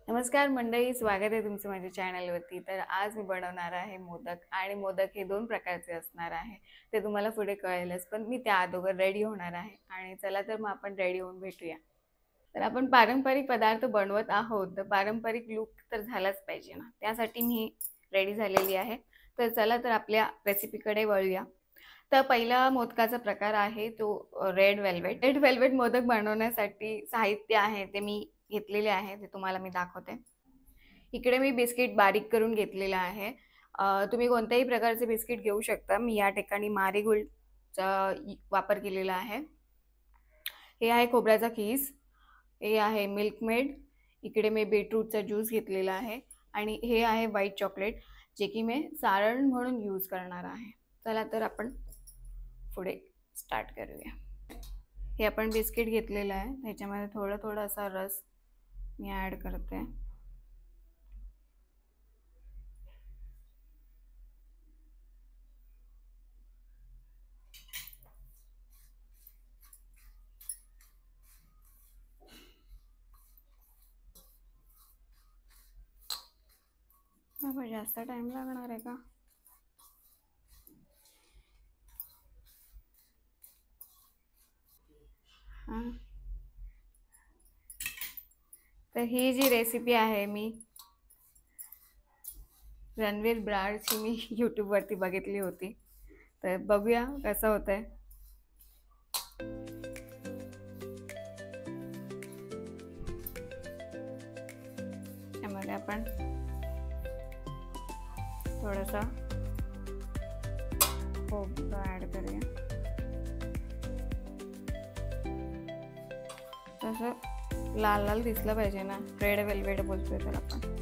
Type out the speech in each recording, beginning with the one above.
नमस्कार मंडळी, स्वागत आहे तुमचं माझ्या चॅनलवरती. तर आज मी बनवणार आहे मोदक आणि मोदक हे 2 प्रकारचे असणार आहे. ते तुम्हाला पुढे कळेलच, पण मी त्या अगोदर रेडी होणार आहे आणि चला तर मग आपण रेडी होऊन भेटूया. तर आपण पारंपरिक पदार्थ बनवत आहोत, तर पारंपरिक लूक तर झालाच पाहिजे ना. त्यासाठी मी रेडी झालेली आहे. तर चला तर आपल्या रेसिपीकडे वळूया. तर पहिला मोदकाचा प्रकार आहे तो red velvet. Red velvet modak बनवण्यासाठी साहित्य आहे ते मी घेतलेले आहे, ते तुम्हाला मी दाखवते. इकडे मी बिस्किट बारीक करून घेतलेलं आहे. तुम्ही कोणत्याही प्रकारचे बिस्किट घेऊ शकता. मी या ठिकाणी मारीगोल्डचा वापर केलेला आहे. हे आहे खोबऱ्याचा खीस, हे आहे मिल्क मेड, इकडे मी बीटरूटचा ज्यूस घेतलेला आहे आणि हे आहे व्हाईट चॉकलेट, जे की मी सारण म्हणून यूज करणार आहे. चला तर आपण पुढे स्टार्ट करूया. हे आपण बिस्किट घेतलेलं आहे, त्याच्यामध्ये थोडं असा रस मी ॲड करते. बाबा जास्त टाइम लागणार आहे का? हां. तर ही जी रेसिपी आहे मी रणवीर ब्रारची मी यूट्यूबवरती बघितली होती. तर बघूया कसं होतंय. त्यामध्ये आपण थोडंसं खोबरं ॲड करूया. तसं लाल लाल दिसलं पाहिजे ना, रेड वेल्वेट बोलतोय तर आपण.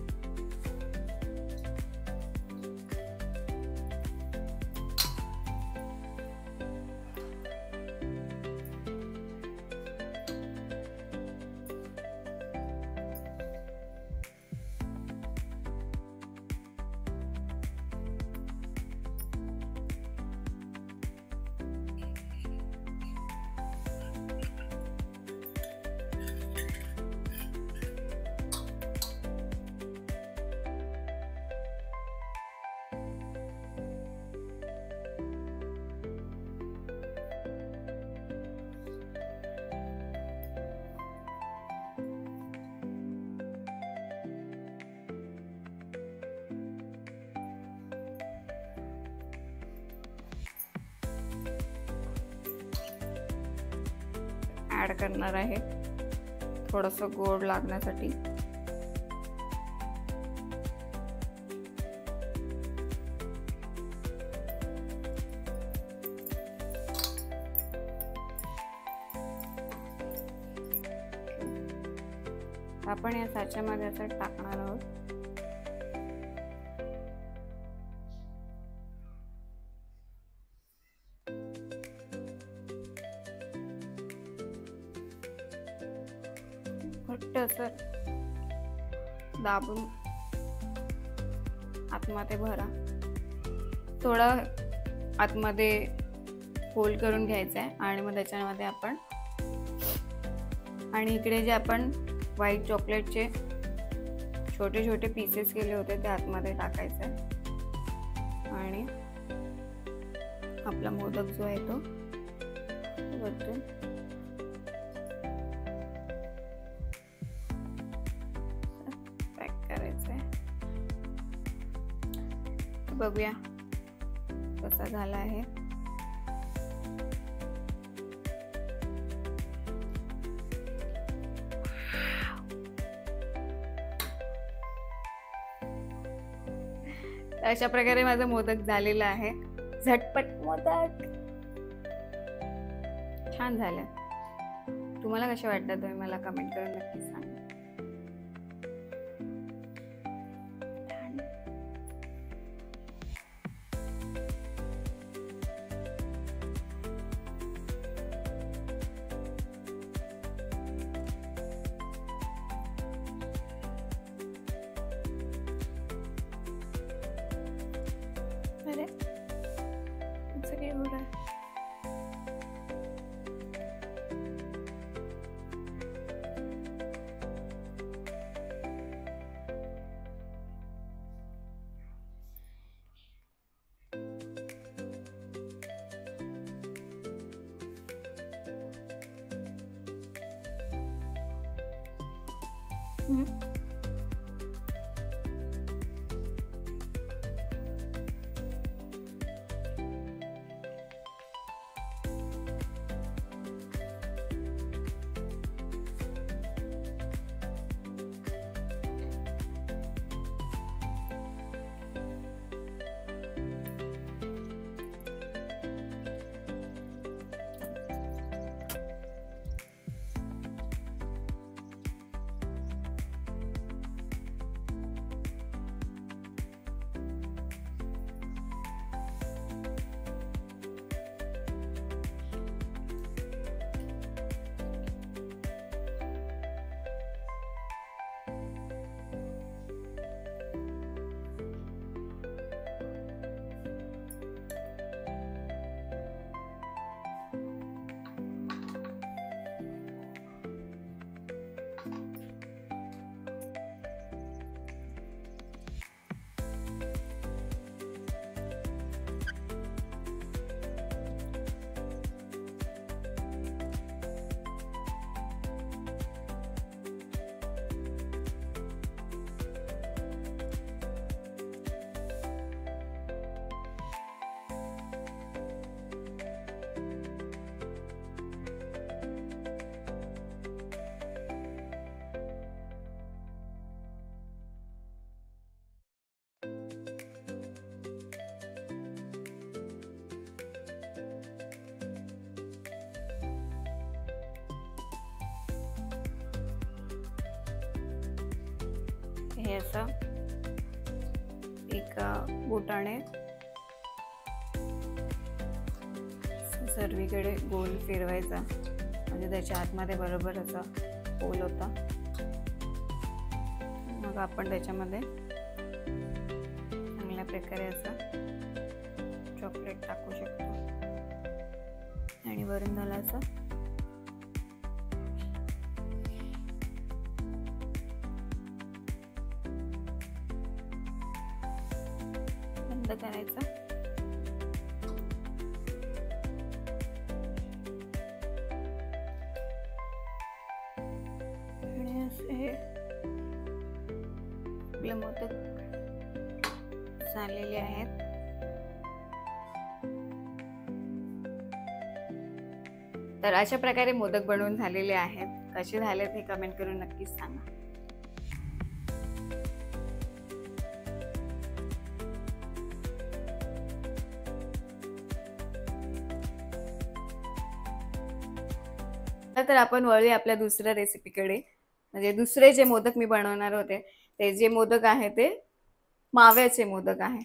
ॲड करणार आहे थोडंसं गोड लागण्यासाठी. आपण या साच्यामध्ये असं टाकणार आहोत. घट्ट असं दाबून आतमध्ये भरा. थोडं आतमध्ये फोल्ड करून घ्यायचं आहे आणि मग त्याच्यामध्ये आपण आणि इकडे जे आपण व्हाईट चॉकलेटचे छोटे छोटे पीसेस केले होते ते आतमध्ये टाकायचे आहे आणि आपला मोदक जो आहे तो वरतून पॅक करायचा आहे. बघूया कसा झाला आहे. अशा प्रकारे माझा मोदक झालेला आहे. झटपट मोदक छान झालं. तुम्हाला कसे वाटतात तुम्ही मला कमेंट करून नक्की सांगा. अरे सगळे हो रहा है. हं. हे असं एका बोटाने सर्वीकडे गोल फिरवायचा, म्हणजे त्याच्या आतमध्ये बरोबर असा होल होता. मग आपण त्याच्यामध्ये चांगल्या प्रकारे असं चॉकलेट टाकू शकतो आणि वरून झालं असं बंद करायचं. आणि असे आपले मोदक झालेले आहेत. तर अशा प्रकारे मोदक बनवून झालेले आहेत. कसे झालेत हे कमेंट करून नक्कीच सांगा. तर आपण वळूया आपल्या दुसऱ्या रेसिपीकडे. म्हणजे दुसरे जे मोदक मी बनवणार होते, ते जे मोदक आहे ते माव्याचे मोदक आहे.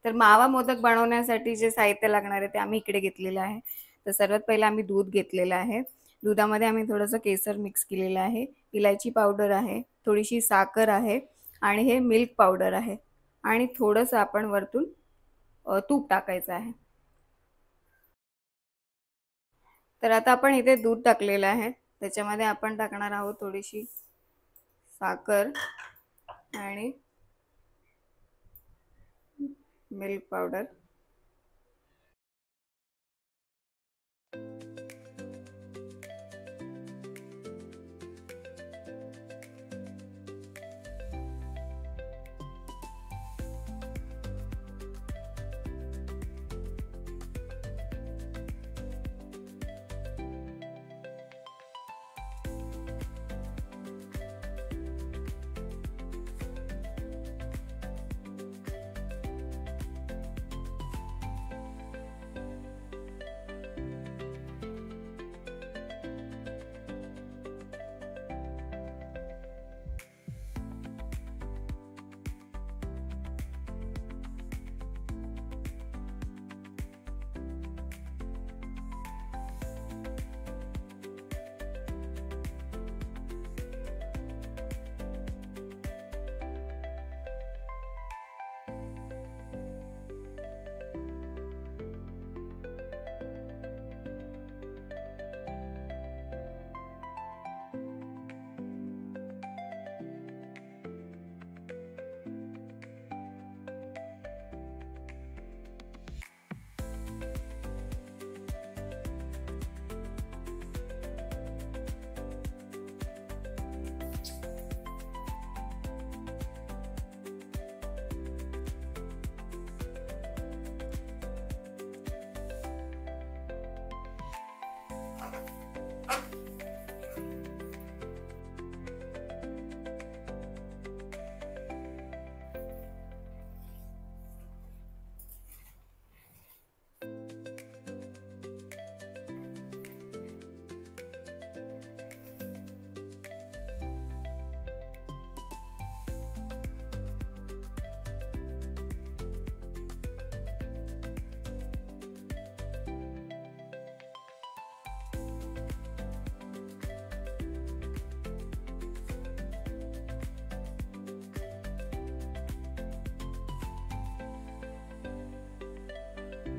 तर मावा मोदक बनवण्यासाठी जे साहित्य लागणार आहे ते आम्ही इकडे घेतलेलं आहे. तर सर्वात पहिला आम्ही दूध घेतलेलं आहे. दुधामध्ये आम्ही थोडंसं केसर मिक्स केलेलं आहे, इलायची पावडर आहे, थोडीशी साखर आहे आणि हे मिल्क पावडर आहे आणि थोडंसं आपण वरतून तूप टाकायचं आहे. तर आता आपण इथे दूध टाकलेलं आहे, त्याच्यामध्ये आपण टाकणार आहोत थोडीशी साखर आणि मिल्क पावडर.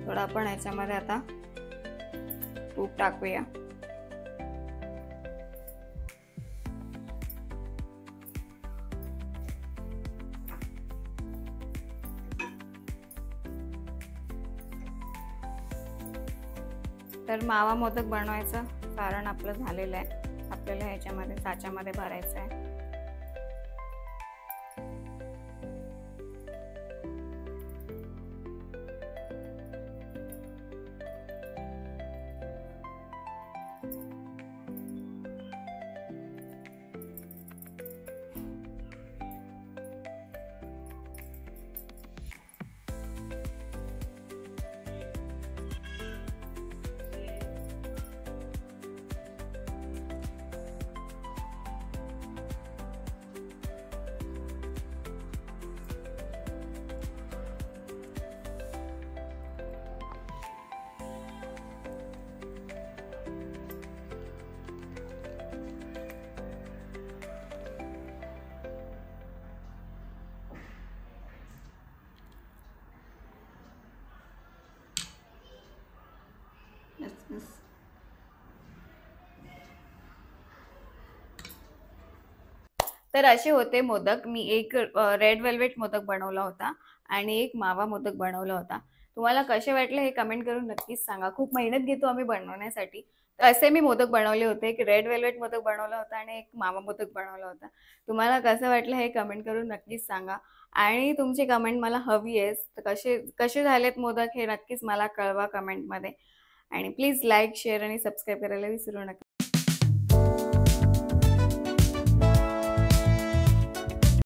थोडं आपण ह्याच्यामध्ये आता तूप टाकूया. तर मावा मोदक बनवायचं सारण आपलं झालेलं आहे. आपल्याला ह्याच्यामध्ये साच्यामध्ये भरायचं आहे. तर असे होते मोदक. मी एक रेड वेल्वेट मोदक बनवला होता आणि एक मावा मोदक बनवला होता. तुम्हाला कसे वाटले हे कमेंट करून नक्कीच सांगा. खूप मेहनत घेतो आम्ही बनवण्यासाठी. तर असे मी मोदक बनवले होते. एक रेड वेल्वेट मोदक बनवला होता आणि एक मावा मोदक बनवला होता. तुम्हाला कसं वाटलं हे कमेंट करून नक्कीच सांगा. आणि तुमची कमेंट मला हवी आहे. तर कसे कसे झालेत मोदक हे नक्कीच मला कळवा कमेंटमध्ये. आणि प्लीज लाईक, शेअर आणि सबस्क्राईब करायला विसरू नका.